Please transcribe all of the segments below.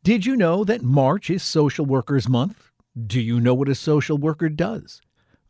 Did you know that March is Social Workers Month? Do you know what a social worker does?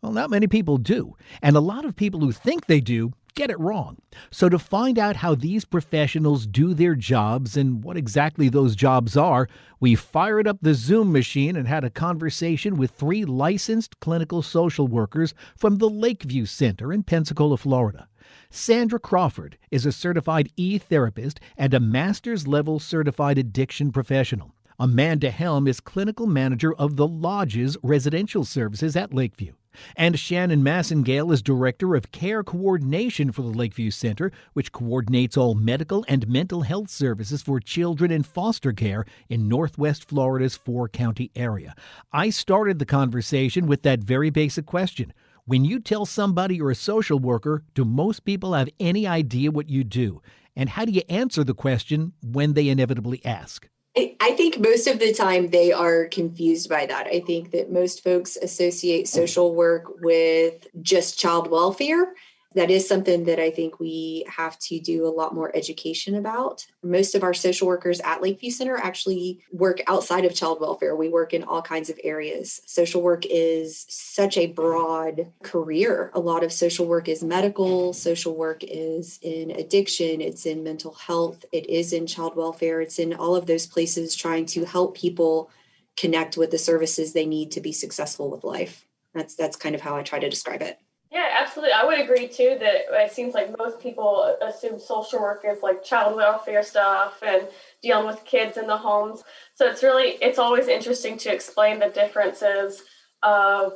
Well, not many people do, and a lot of people who think they do get it wrong. So to find out how these professionals do their jobs and what exactly those jobs are, we fired up the Zoom machine and had a conversation with three licensed clinical social workers from the Lakeview Center in Pensacola, Florida. Sandra Crawford is a certified e-therapist and a master's-level certified addiction professional. Amanda Helm is clinical manager of the Lodge's residential services at Lakeview. And Shannon Massengale is Director of Care Coordination for the Lakeview Center, which coordinates all medical and mental health services for children in foster care in Northwest Florida's four-county area. I started the conversation with that very basic question. When you tell somebody you're a social worker, do most people have any idea what you do? And how do you answer the question when they inevitably ask? I think most of the time they are confused by that. I think that most folks associate social work with just child welfare. That is something that I think we have to do a lot more education about. Most of our social workers at Lakeview Center actually work outside of child welfare. We work in all kinds of areas. Social work is such a broad career. A lot of social work is medical. Social work is in addiction. It's in mental health. It is in child welfare. It's in all of those places trying to help people connect with the services they need to be successful with life. That's kind of how I try to describe it. Yeah, absolutely. I would agree, too, that it seems like most people assume social work is like child welfare stuff and dealing with kids in the homes. So it's always interesting to explain the differences of,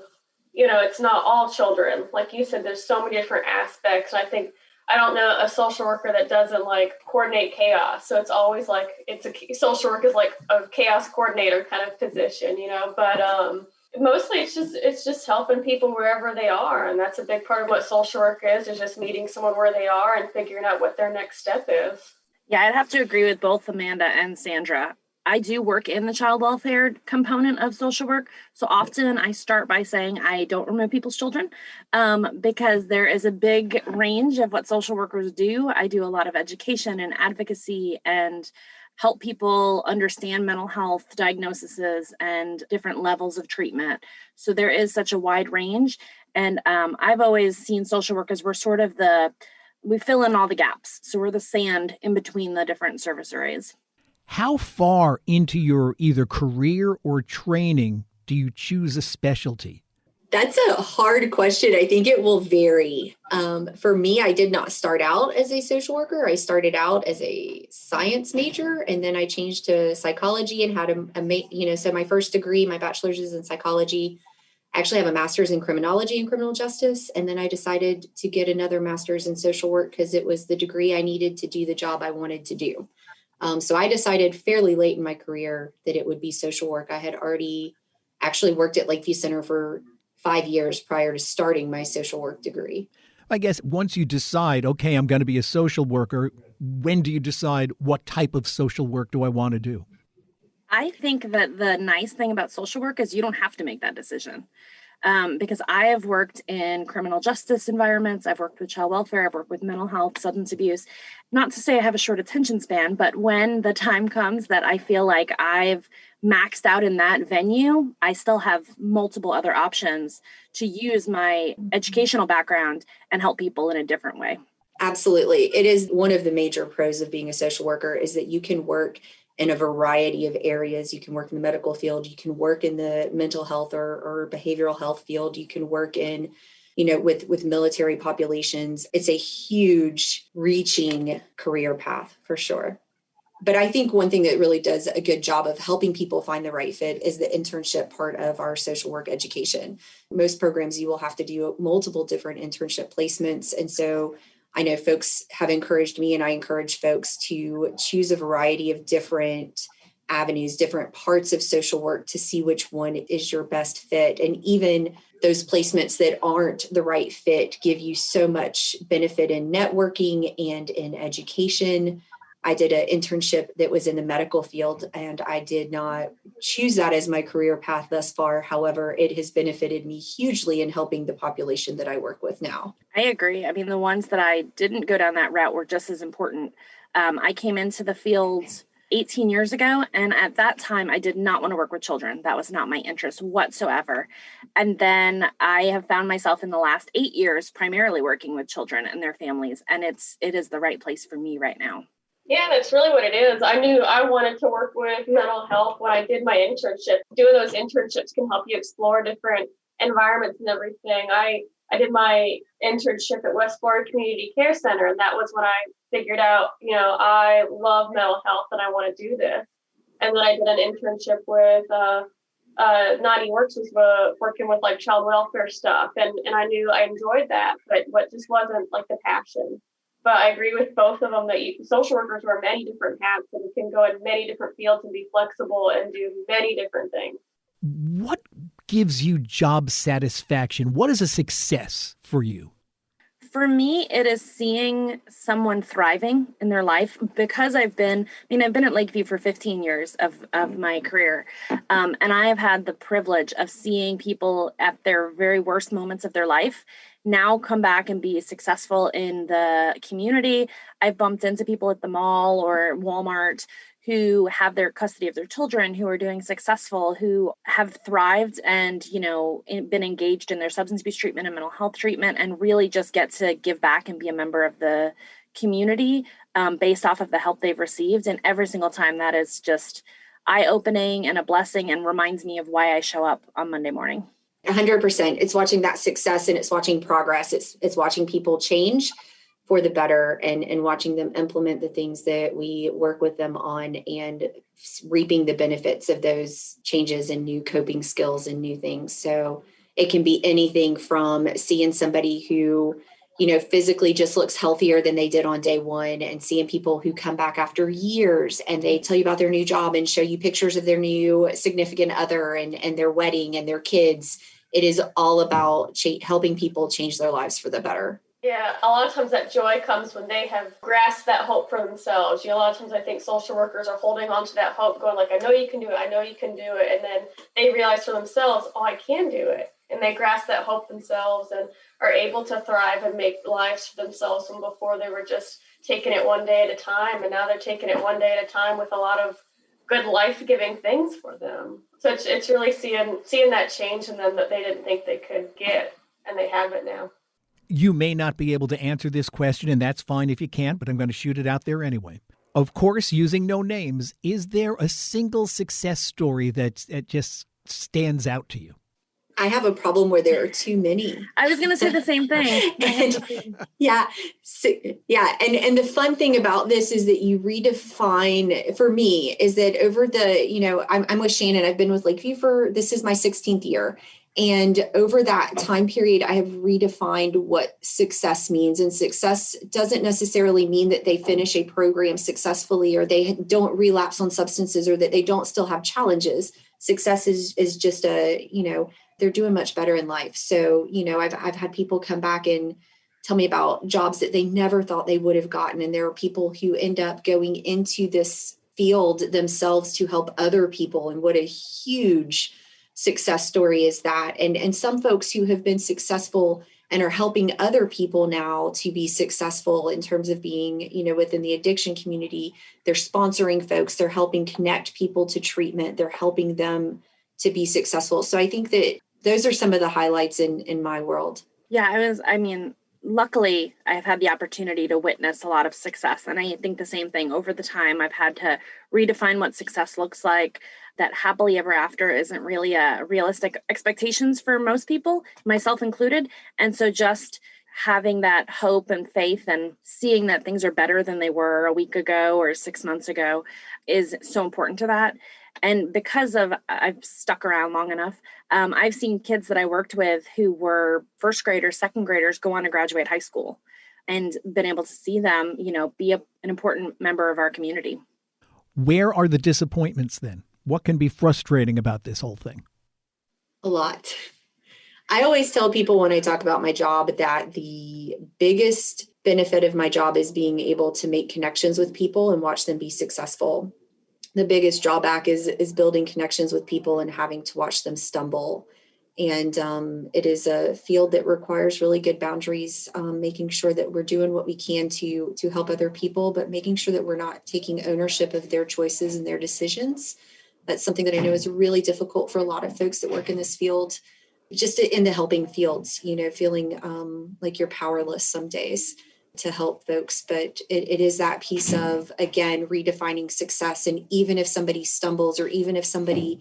it's not all children. Like you said, there's so many different aspects. And I don't know a social worker that doesn't coordinate chaos. So it's always social work is like a chaos coordinator kind of position, but mostly it's just helping people wherever they are. And that's a big part of what social work is just meeting someone where they are and figuring out what their next step is. Yeah, I'd have to agree with both Amanda and Sandra. I do work in the child welfare component of social work. So often I start by saying I don't remove people's children because there is a big range of what social workers do. I do a lot of education and advocacy and help people understand mental health diagnoses and different levels of treatment. So there is such a wide range. And I've always seen social work as we're sort of we fill in all the gaps. So we're the sand in between the different service areas. How far into your either career or training do you choose a specialty? That's a hard question. I think it will vary. For me, I did not start out as a social worker. I started out as a science major, and then I changed to psychology and had so my first degree, my bachelor's is in psychology. I actually have a master's in criminology and criminal justice. And then I decided to get another master's in social work because it was the degree I needed to do the job I wanted to do. So I decided fairly late in my career that it would be social work. I had already actually worked at Lakeview Center for 5 years prior to starting my social work degree. I guess once you decide, okay, I'm going to be a social worker, when do you decide what type of social work do I want to do? I think that the nice thing about social work is you don't have to make that decision. Because I have worked in criminal justice environments, I've worked with child welfare, I've worked with mental health, substance abuse. Not to say I have a short attention span, but when the time comes that I feel like I've maxed out in that venue, I still have multiple other options to use my educational background and help people in a different way. Absolutely. It is one of the major pros of being a social worker is that you can work in a variety of areas. You can work in the medical field, you can work in the mental health or behavioral health field, you can work in, with military populations. It's a huge reaching career path for sure. But I think one thing that really does a good job of helping people find the right fit is the internship part of our social work education. Most programs, you will have to do multiple different internship placements. And so I know folks have encouraged me, and I encourage folks to choose a variety of different avenues, different parts of social work to see which one is your best fit. And even those placements that aren't the right fit give you so much benefit in networking and in education. I did an internship that was in the medical field, and I did not choose that as my career path thus far. However, it has benefited me hugely in helping the population that I work with now. I agree. I mean, the ones that I didn't go down that route were just as important. I came into the field 18 years ago. And at that time, I did not want to work with children. That was not my interest whatsoever. And then I have found myself in the last 8 years primarily working with children and their families. And it is the right place for me right now. Yeah, that's really what it is. I knew I wanted to work with mental health when I did my internship. Doing those internships can help you explore different environments and everything. I did my internship at West Florida Community Care Center, and that was when I figured out, I love mental health and I want to do this. And then I did an internship with Naughty Works, was working with like child welfare stuff, and I knew I enjoyed that, but what just wasn't like the passion. But I agree with both of them that social workers wear many different hats and can go in many different fields and be flexible and do many different things. What gives you job satisfaction? What is a success for you? For me, it is seeing someone thriving in their life, because I've been at Lakeview for 15 years of my career. And I have had the privilege of seeing people at their very worst moments of their life now come back and be successful in the community. I've bumped into people at the mall or Walmart who have their custody of their children, who are doing successful, who have thrived and, been engaged in their substance abuse treatment and mental health treatment, and really just get to give back and be a member of the community based off of the help they've received. And every single time, that is just eye-opening and a blessing, and reminds me of why I show up on Monday morning. 100%. It's watching that success, and it's watching progress. It's watching people change for the better, and watching them implement the things that we work with them on, and reaping the benefits of those changes and new coping skills and new things. So it can be anything from seeing somebody who, physically just looks healthier than they did on day one, and seeing people who come back after years and they tell you about their new job and show you pictures of their new significant other and their wedding and their kids. It is all about helping people change their lives for the better. Yeah, a lot of times that joy comes when they have grasped that hope for themselves. A lot of times I think social workers are holding on to that hope, going like, I know you can do it, I know you can do it. And then they realize for themselves, oh, I can do it. And they grasp that hope themselves and are able to thrive and make lives for themselves when before they were just taking it one day at a time. And now they're taking it one day at a time with a lot of good life-giving things for them. So it's really seeing that change in them that they didn't think they could get, and they have it now. You may not be able to answer this question, and that's fine if you can't, but I'm going to shoot it out there anyway. Of course, using no names, is there a single success story that just stands out to you? I have a problem where there are too many. I was going to say the same thing. And the fun thing about this is that you redefine, for me, is that over the, I'm with Shannon. I've been with Lakeview this is my 16th year. And over that time period, I have redefined what success means. And success doesn't necessarily mean that they finish a program successfully, or they don't relapse on substances, or that they don't still have challenges. Success is just they're doing much better in life. So, I've had people come back and tell me about jobs that they never thought they would have gotten. And there are people who end up going into this field themselves to help other people. And what a huge success story is that. And some folks who have been successful and are helping other people now to be successful in terms of being, within the addiction community, they're sponsoring folks, they're helping connect people to treatment, they're helping them to be successful. So I think that those are some of the highlights in my world. Yeah, luckily I've had the opportunity to witness a lot of success. And I think the same thing over the time. I've had to redefine what success looks like, that happily ever after isn't really a realistic expectations for most people, myself included. And so just having that hope and faith and seeing that things are better than they were a week ago or 6 months ago is so important to that. And because I've stuck around long enough, I've seen kids that I worked with who were first graders, second graders go on to graduate high school, and been able to see them, be an important member of our community. Where are the disappointments then? What can be frustrating about this whole thing? A lot. I always tell people when I talk about my job that the biggest benefit of my job is being able to make connections with people and watch them be successful. The biggest drawback is building connections with people and having to watch them stumble. And it is a field that requires really good boundaries, making sure that we're doing what we can to help other people, but making sure that we're not taking ownership of their choices and their decisions. That's something that I know is really difficult for a lot of folks that work in this field, just in the helping fields, feeling like you're powerless some days to help folks. But it is that piece of, again, redefining success. And even if somebody stumbles, or even if somebody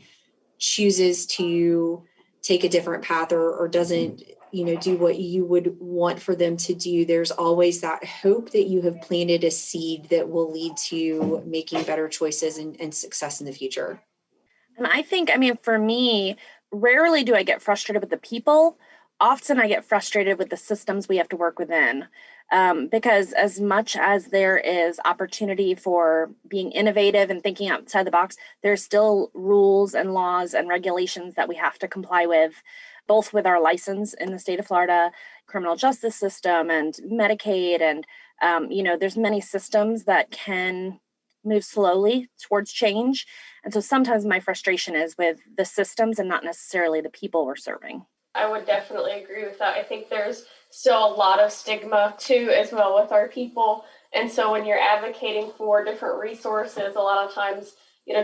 chooses to take a different path, or doesn't, do what you would want for them to do, there's always that hope that you have planted a seed that will lead to making better choices and success in the future. And I think, for me, rarely do I get frustrated with the people. Often I get frustrated with the systems we have to work within. Because as much as there is opportunity for being innovative and thinking outside the box, there's still rules and laws and regulations that we have to comply with, both with our license in the state of Florida, criminal justice system, and Medicaid. And, there's many systems that can move slowly towards change. And so sometimes my frustration is with the systems and not necessarily the people we're serving. I would definitely agree with that. I think there's still a lot of stigma too, as well, with our people. And so when you're advocating for different resources, a lot of times,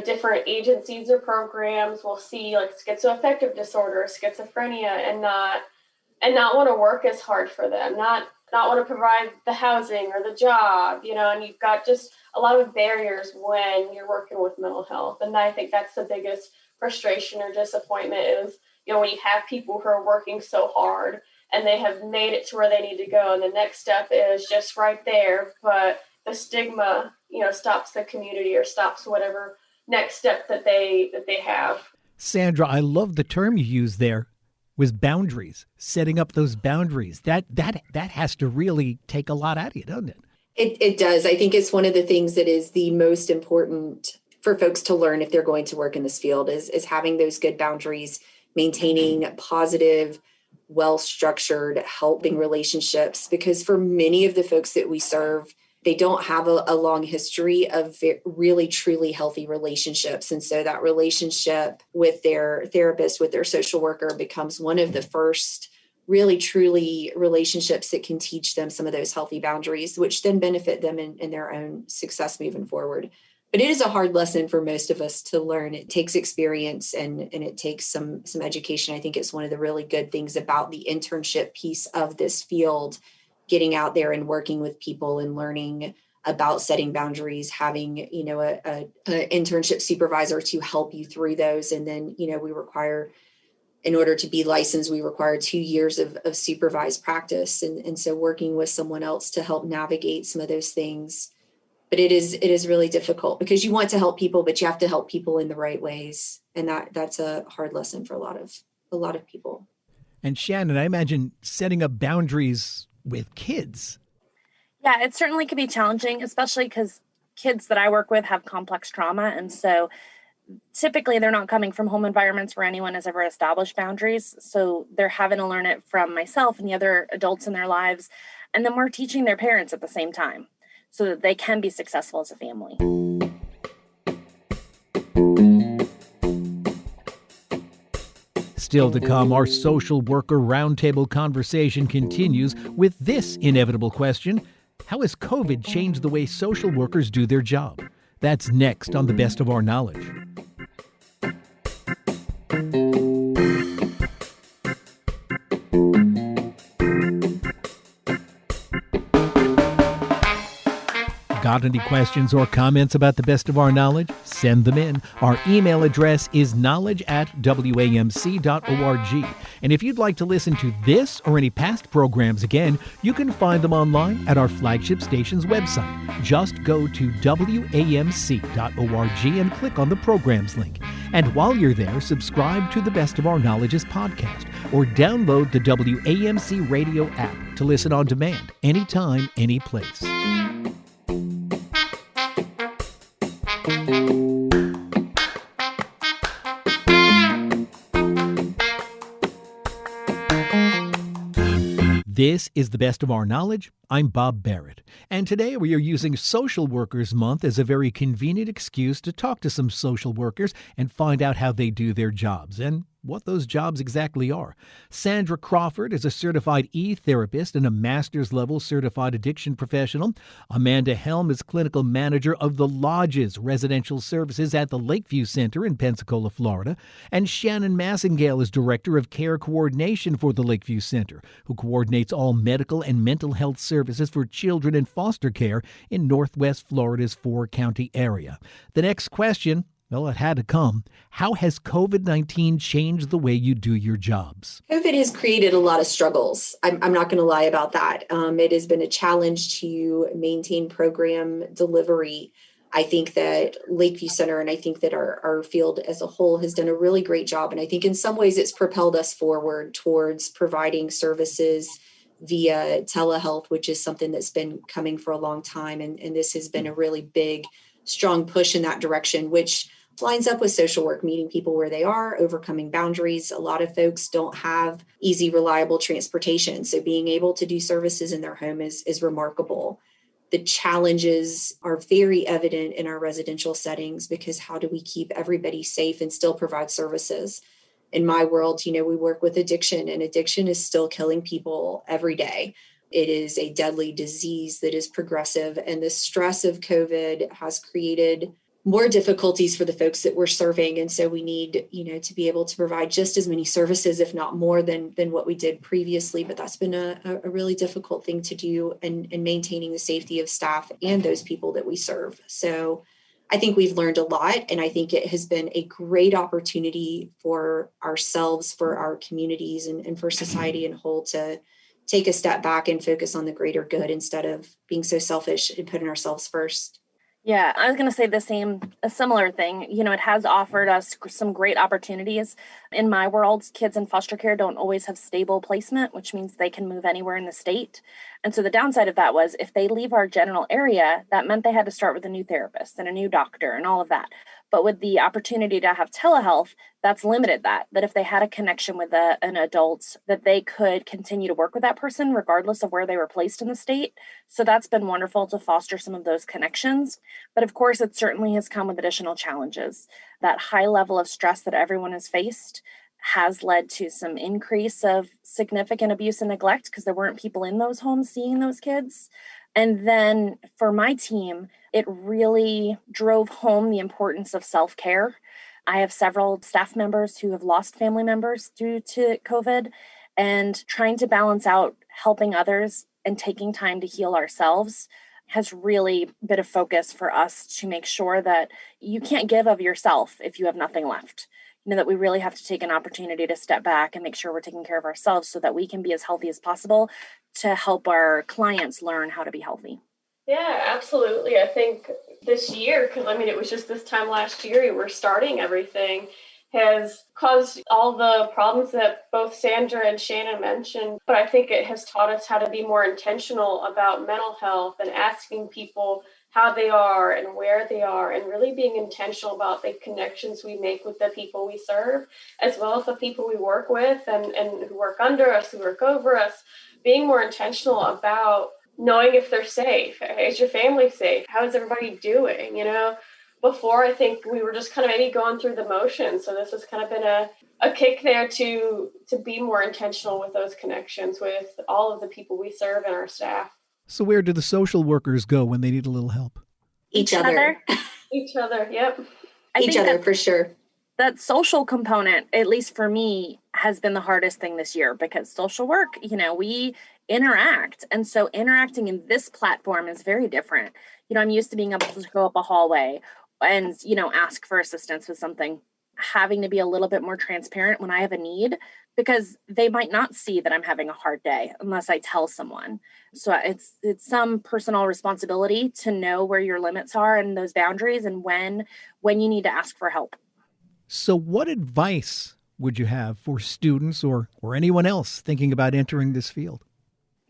different agencies or programs will see like schizoaffective disorder, schizophrenia, and not want to work as hard for them, not want to provide the housing or the job, and you've got just a lot of barriers when you're working with mental health. And I think that's the biggest frustration or disappointment is, when you have people who are working so hard and they have made it to where they need to go, and the next step is just right there, but the stigma, stops the community or stops whatever next step that they have. Sandra, I love the term you used there, was boundaries, setting up those boundaries. That has to really take a lot out of you, doesn't it? It does. I think it's one of the things that is the most important for folks to learn if they're going to work in this field is having those good boundaries, maintaining positive, well-structured, helping relationships. Because for many of the folks that we serve, they don't have a long history of really, truly healthy relationships. And so that relationship with their therapist, with their social worker, becomes one of the first really, truly relationships that can teach them some of those healthy boundaries, which then benefit them in their own success moving forward. But it is a hard lesson for most of us to learn. It takes experience and it takes some education. I think it's one of the really good things about the internship piece of this field, getting out there and working with people and learning about setting boundaries, having, a internship supervisor to help you through those. And then, we require, in order to be licensed, we require 2 years of supervised practice. And so working with someone else to help navigate some of those things. But it is really difficult because you want to help people, but you have to help people in the right ways. And that's a hard lesson for a lot of people. And Shannon, I imagine setting up boundaries with kids. Yeah, it certainly can be challenging, especially because kids that I work with have complex trauma. And so typically they're not coming from home environments where anyone has ever established boundaries. So they're having to learn it from myself and the other adults in their lives. And then we're teaching their parents at the same time so that they can be successful as a family. Still to come, our social worker roundtable conversation continues with this inevitable question: how has COVID changed the way social workers do their job? That's next on The Best of Our Knowledge. Got any questions or comments about The Best of Our Knowledge? Send them in. Our email address is knowledge@wamc.org. And if you'd like to listen to this or any past programs again, you can find them online at our flagship station's website. Just go to wamc.org and click on the programs link. And while you're there, subscribe to The Best of Our Knowledge's podcast or download the WAMC radio app to listen on demand, anytime, any place. This is The Best of Our Knowledge. I'm Bob Barrett, and today we are using Social Workers Month as a very convenient excuse to talk to some social workers and find out how they do their jobs and what those jobs exactly are. Sandra Crawford is a certified e-therapist and a master's level certified addiction professional. Amanda Helm is clinical manager of the Lodges Residential Services at the Lakeview Center in Pensacola, Florida. And Shannon Massingale is director of care coordination for the Lakeview Center, who coordinates all medical and mental health services for children in foster care in Northwest Florida's four-county area. The next question, well, it had to come. How has COVID-19 changed the way you do your jobs? COVID has created a lot of struggles. I'm not going to lie about that. It has been a challenge to maintain program delivery. I think that Lakeview Center and I think that our field as a whole has done a really great job. And I think in some ways it's propelled us forward towards providing services via telehealth, which is something that's been coming for a long time. And this has been a really big, strong push in that direction, which lines up with social work, meeting people where they are, overcoming boundaries. A lot of folks don't have easy, reliable transportation. So being able to do services in their home is remarkable. The challenges are very evident in our residential settings because how do we keep everybody safe and still provide services? In my world, we work with addiction, and addiction is still killing people every day. It is a deadly disease that is progressive, and the stress of COVID has created more difficulties for the folks that we're serving. And so we need, to be able to provide just as many services, if not more than what we did previously. But that's been a really difficult thing to do in maintaining the safety of staff and those people that we serve. So I think we've learned a lot, and I think it has been a great opportunity for ourselves, for our communities, and for society in whole to take a step back and focus on the greater good instead of being so selfish and putting ourselves first. Yeah, I was going to say a similar thing. It has offered us some great opportunities. In my world, kids in foster care don't always have stable placement, which means they can move anywhere in the state. And so the downside of that was if they leave our general area, that meant they had to start with a new therapist and a new doctor and all of that. But with the opportunity to have telehealth, that's limited that if they had a connection with an adult, that they could continue to work with that person regardless of where they were placed in the state. So that's been wonderful to foster some of those connections. But of course, it certainly has come with additional challenges. That high level of stress that everyone has faced has led to some increase of significant abuse and neglect because there weren't people in those homes seeing those kids. And then for my team, it really drove home the importance of self-care. I have several staff members who have lost family members due to COVID, and trying to balance out helping others and taking time to heal ourselves has really been a focus for us to make sure that you can't give of yourself if you have nothing left. That we really have to take an opportunity to step back and make sure we're taking care of ourselves so that we can be as healthy as possible to help our clients learn how to be healthy. Yeah, absolutely. I think this year, because it was just this time last year, we were starting everything, has caused all the problems that both Sandra and Shannon mentioned. But I think it has taught us how to be more intentional about mental health and asking people how they are and where they are, and really being intentional about the connections we make with the people we serve, as well as the people we work with and who work under us, who work over us, being more intentional about knowing if they're safe. Is your family safe? How is everybody doing? Before, I think we were just kind of maybe going through the motions. So this has kind of been a kick there to be more intentional with those connections with all of the people we serve and our staff. So where do the social workers go when they need a little help? Each other. Each other, yep. Each other, for sure. That social component, at least for me, has been the hardest thing this year because social work, we interact. And so interacting in this platform is very different. I'm used to being able to go up a hallway and, ask for assistance with something, having to be a little bit more transparent when I have a need, because they might not see that I'm having a hard day unless I tell someone. So it's some personal responsibility to know where your limits are and those boundaries and when you need to ask for help. So what advice would you have for students or anyone else thinking about entering this field?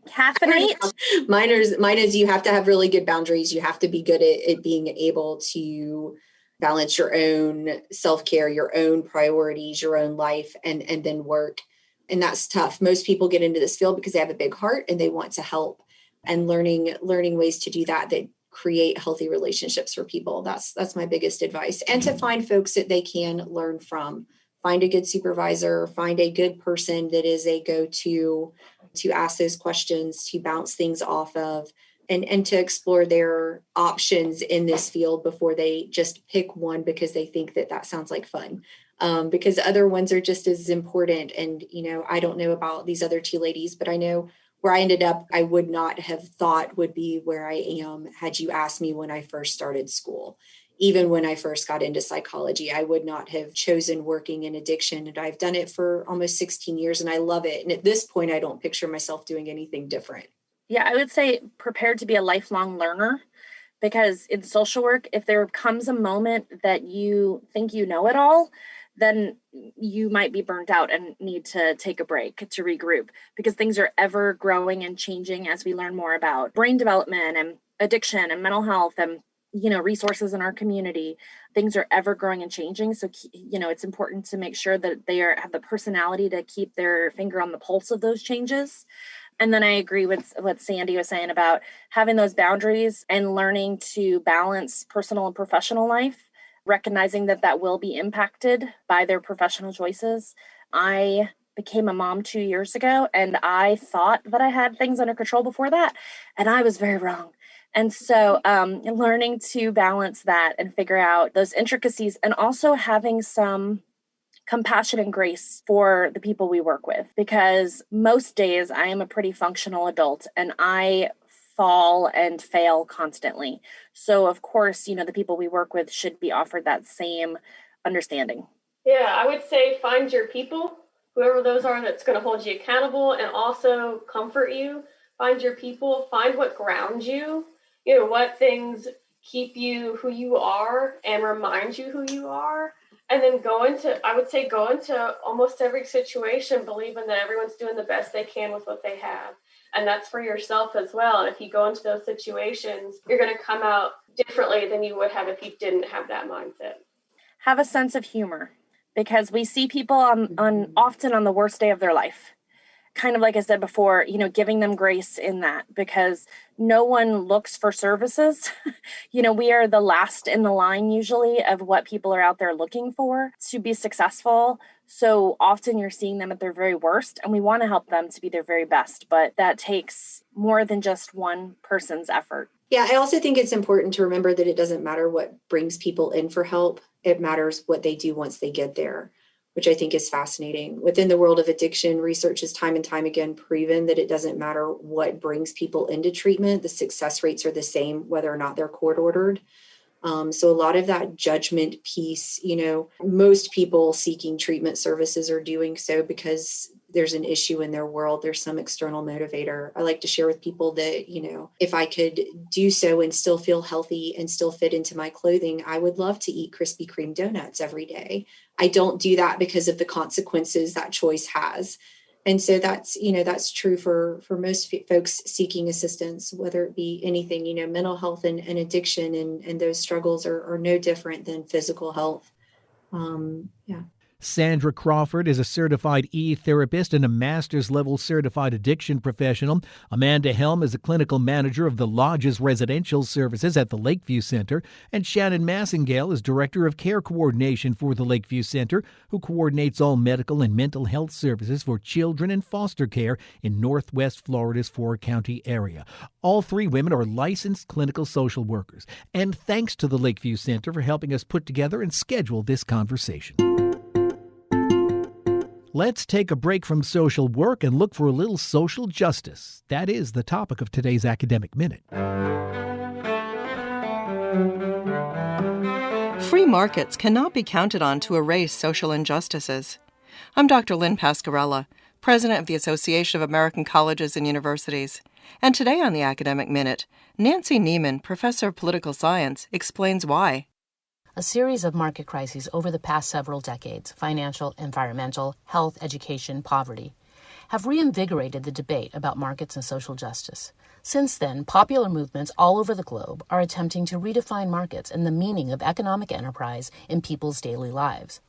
Caffeinate? Mine is you have to have really good boundaries. You have to be good at being able to balance your own self-care, your own priorities, your own life, and then work. And that's tough. Most people get into this field because they have a big heart and they want to help. and learning ways to do that create healthy relationships for people. That's my biggest advice. And to find folks that they can learn from. Find a good supervisor, find a good person that is a go-to to ask those questions, to bounce things off of, and to explore their options in this field before they just pick one because they think that sounds like fun. Because other ones are just as important. And, I don't know about these other two ladies, but I know where I ended up, I would not have thought would be where I am had you asked me when I first started school. Even when I first got into psychology, I would not have chosen working in addiction. And I've done it for almost 16 years and I love it. And at this point, I don't picture myself doing anything different. Yeah, I would say prepared to be a lifelong learner, because in social work, if there comes a moment that you think you know it all, then you might be burnt out and need to take a break to regroup, because things are ever growing and changing as we learn more about brain development and addiction and mental health and resources in our community. Things are ever growing and changing. So, it's important to make sure that they have the personality to keep their finger on the pulse of those changes. And then I agree with what Sandy was saying about having those boundaries and learning to balance personal and professional life, recognizing that will be impacted by their professional choices. I became a mom 2 years ago, and I thought that I had things under control before that, and I was very wrong. And so learning to balance that and figure out those intricacies, and also having some compassion and grace for the people we work with, because most days I am a pretty functional adult and I fall and fail constantly. So of course, the people we work with should be offered that same understanding. Yeah, I would say find your people, whoever those are that's going to hold you accountable and also comfort you. Find your people, find what grounds you. What things keep you who you are and remind you who you are. And then go into almost every situation believing that everyone's doing the best they can with what they have. And that's for yourself as well. And if you go into those situations, you're going to come out differently than you would have if you didn't have that mindset. Have a sense of humor, because we see people often on the worst day of their life. Kind of like I said before, giving them grace in that, because no one looks for services. We are the last in the line usually of what people are out there looking for to be successful. So often you're seeing them at their very worst, and we want to help them to be their very best, but that takes more than just one person's effort. Yeah, I also think it's important to remember that it doesn't matter what brings people in for help. It matters what they do once they get there, which I think is fascinating. Within the world of addiction, research has time and time again proven that it doesn't matter what brings people into treatment. The success rates are the same, whether or not they're court-ordered. So a lot of that judgment piece, most people seeking treatment services are doing so because there's an issue in their world. There's some external motivator. I like to share with people that, if I could do so and still feel healthy and still fit into my clothing, I would love to eat Krispy Kreme donuts every day. I don't do that because of the consequences that choice has. And so that's true for most folks seeking assistance, whether it be anything, mental health and addiction, and those struggles are no different than physical health. Yeah. Sandra Crawford is a certified e-therapist and a master's level certified addiction professional. Amanda Helm is a clinical manager of the Lodge's residential services at the Lakeview Center. And Shannon Massingale is director of care coordination for the Lakeview Center, who coordinates all medical and mental health services for children in foster care in Northwest Florida's four-county area. All three women are licensed clinical social workers. And thanks to the Lakeview Center for helping us put together and schedule this conversation. Let's take a break from social work and look for a little social justice. That is the topic of today's Academic Minute. Free markets cannot be counted on to erase social injustices. I'm Dr. Lynn Pascarella, president of the Association of American Colleges and Universities. And today on the Academic Minute, Nancy Neiman, professor of political science, explains why. A series of market crises over the past several decades, financial, environmental, health, education, poverty, have reinvigorated the debate about markets and social justice. Since then, popular movements all over the globe are attempting to redefine markets and the meaning of economic enterprise in people's daily lives.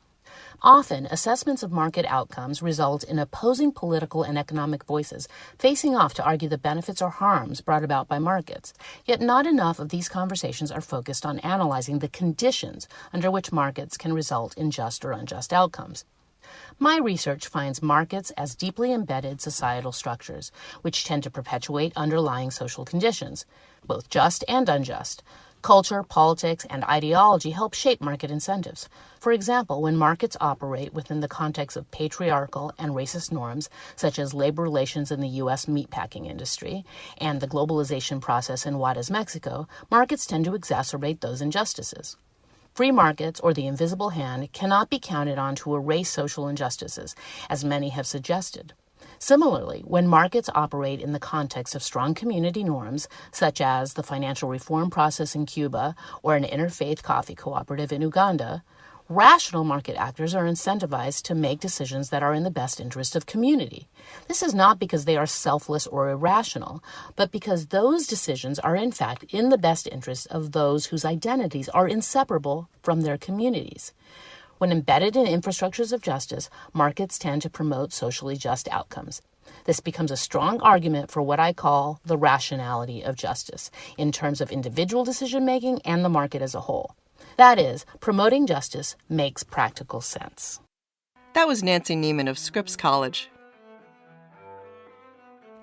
Often, assessments of market outcomes result in opposing political and economic voices facing off to argue the benefits or harms brought about by markets. Yet not enough of these conversations are focused on analyzing the conditions under which markets can result in just or unjust outcomes. My research finds markets as deeply embedded societal structures, which tend to perpetuate underlying social conditions, both just and unjust. Culture, politics, and ideology help shape market incentives. For example, when markets operate within the context of patriarchal and racist norms, such as labor relations in the U.S. meatpacking industry and the globalization process in Juarez, Mexico, markets tend to exacerbate those injustices. Free markets, or the invisible hand, cannot be counted on to erase social injustices, as many have suggested. Similarly, when markets operate in the context of strong community norms, such as the financial reform process in Cuba or an interfaith coffee cooperative in Uganda, rational market actors are incentivized to make decisions that are in the best interest of community. This is not because they are selfless or irrational, but because those decisions are in fact in the best interest of those whose identities are inseparable from their communities. When embedded in infrastructures of justice, markets tend to promote socially just outcomes. This becomes a strong argument for what I call the rationality of justice, in terms of individual decision-making and the market as a whole. That is, promoting justice makes practical sense. That was Nancy Neiman of Scripps College.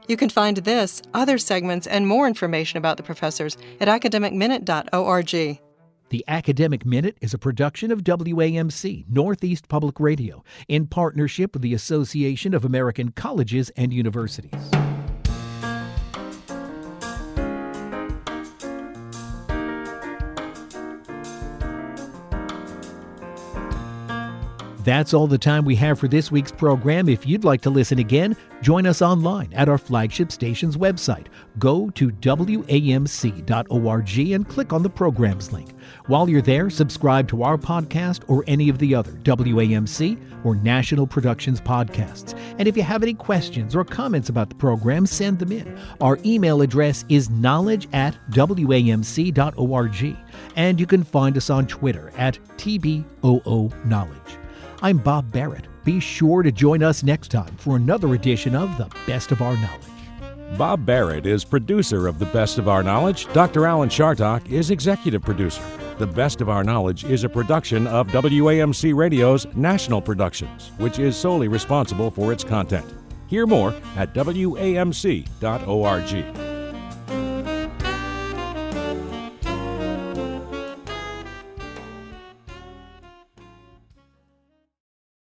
You can find this, other segments, and more information about the professors at academicminute.org. The Academic Minute is a production of WAMC, Northeast Public Radio, in partnership with the Association of American Colleges and Universities. That's all the time we have for this week's program. If you'd like to listen again, join us online at our flagship station's website. Go to WAMC.org and click on the programs link. While you're there, subscribe to our podcast or any of the other WAMC or National Productions podcasts. And if you have any questions or comments about the program, send them in. Our email address is knowledge@WAMC.org. And you can find us on Twitter at TBOOKnowledge. I'm Bob Barrett. Be sure to join us next time for another edition of The Best of Our Knowledge. Bob Barrett is producer of The Best of Our Knowledge. Dr. Alan Chartock is executive producer. The Best of Our Knowledge is a production of WAMC Radio's National Productions, which is solely responsible for its content. Hear more at WAMC.org.